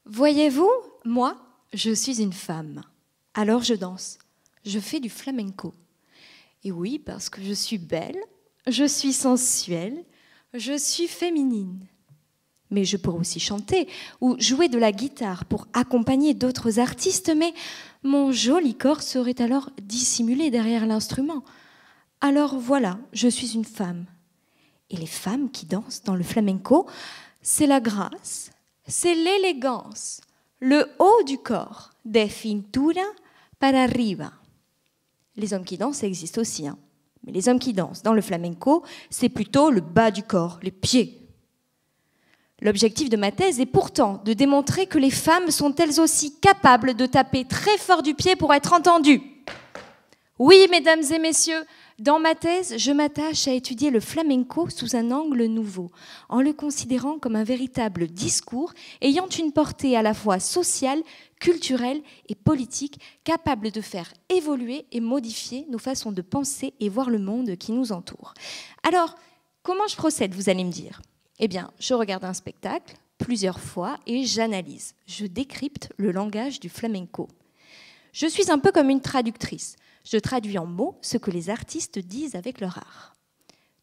Voyez-vous, moi, je suis une femme. Alors je danse. Je fais du flamenco. Et oui, parce que je suis belle, je suis sensuelle, je suis féminine. Mais je pourrais aussi chanter ou jouer de la guitare pour accompagner d'autres artistes, mais mon joli corps serait alors dissimulé derrière l'instrument. Alors voilà, je suis une femme. Et les femmes qui dansent dans le flamenco, c'est la grâce, c'est l'élégance, le haut du corps, de cintura para arriba. Les hommes qui dansent, ça existe aussi, hein. Mais les hommes qui dansent dans le flamenco, c'est plutôt le bas du corps, les pieds. L'objectif de ma thèse est pourtant de démontrer que les femmes sont elles aussi capables de taper très fort du pied pour être entendues. Oui, mesdames et messieurs, dans ma thèse, je m'attache à étudier le flamenco sous un angle nouveau, en le considérant comme un véritable discours ayant une portée à la fois sociale, culturelle et politique, capable de faire évoluer et modifier nos façons de penser et voir le monde qui nous entoure. Alors, comment je procède, vous allez me dire ? Eh bien, je regarde un spectacle plusieurs fois et j'analyse. Je décrypte le langage du flamenco. Je suis un peu comme une traductrice. Je traduis en mots ce que les artistes disent avec leur art.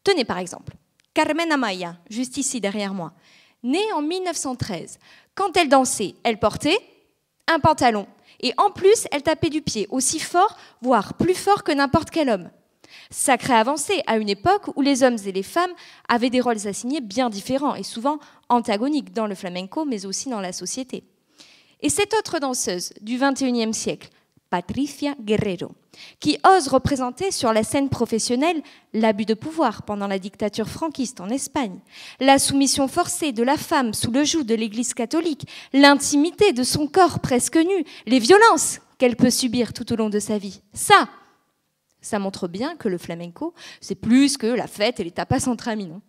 Tenez par exemple, Carmen Amaya, juste ici derrière moi, née en 1913. Quand elle dansait, elle portait un pantalon. Et en plus, elle tapait du pied aussi fort, voire plus fort que n'importe quel homme. Sacrée avancée à une époque où les hommes et les femmes avaient des rôles assignés bien différents et souvent antagoniques dans le flamenco, mais aussi dans la société. Et cette autre danseuse du XXIe siècle, Patricia Guerrero, qui ose représenter sur la scène professionnelle l'abus de pouvoir pendant la dictature franquiste en Espagne, la soumission forcée de la femme sous le joug de l'Église catholique, l'intimité de son corps presque nu, les violences qu'elle peut subir tout au long de sa vie. Ça montre bien que le flamenco, c'est plus que la fête et les tapas entre amis, non ?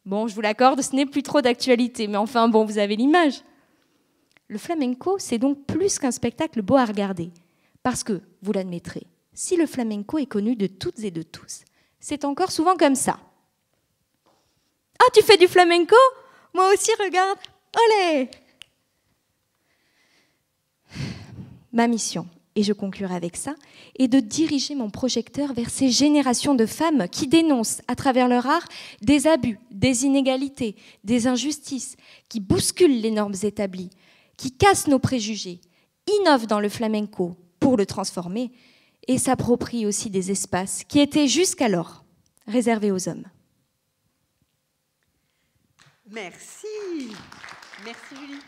Bon, je vous l'accorde, ce n'est plus trop d'actualité, mais enfin bon, vous avez l'image. Le flamenco, c'est donc plus qu'un spectacle beau à regarder. Parce que, vous l'admettrez, si le flamenco est connu de toutes et de tous, c'est encore souvent comme ça. « Ah, tu fais du flamenco ? Moi aussi, regarde. Olé !» Ma mission, et je conclurai avec ça, est de diriger mon projecteur vers ces générations de femmes qui dénoncent à travers leur art des abus, des inégalités, des injustices, qui bousculent les normes établies, qui cassent nos préjugés, innovent dans le flamenco pour le transformer et s'approprient aussi des espaces qui étaient jusqu'alors réservés aux hommes. Merci. Merci Julie.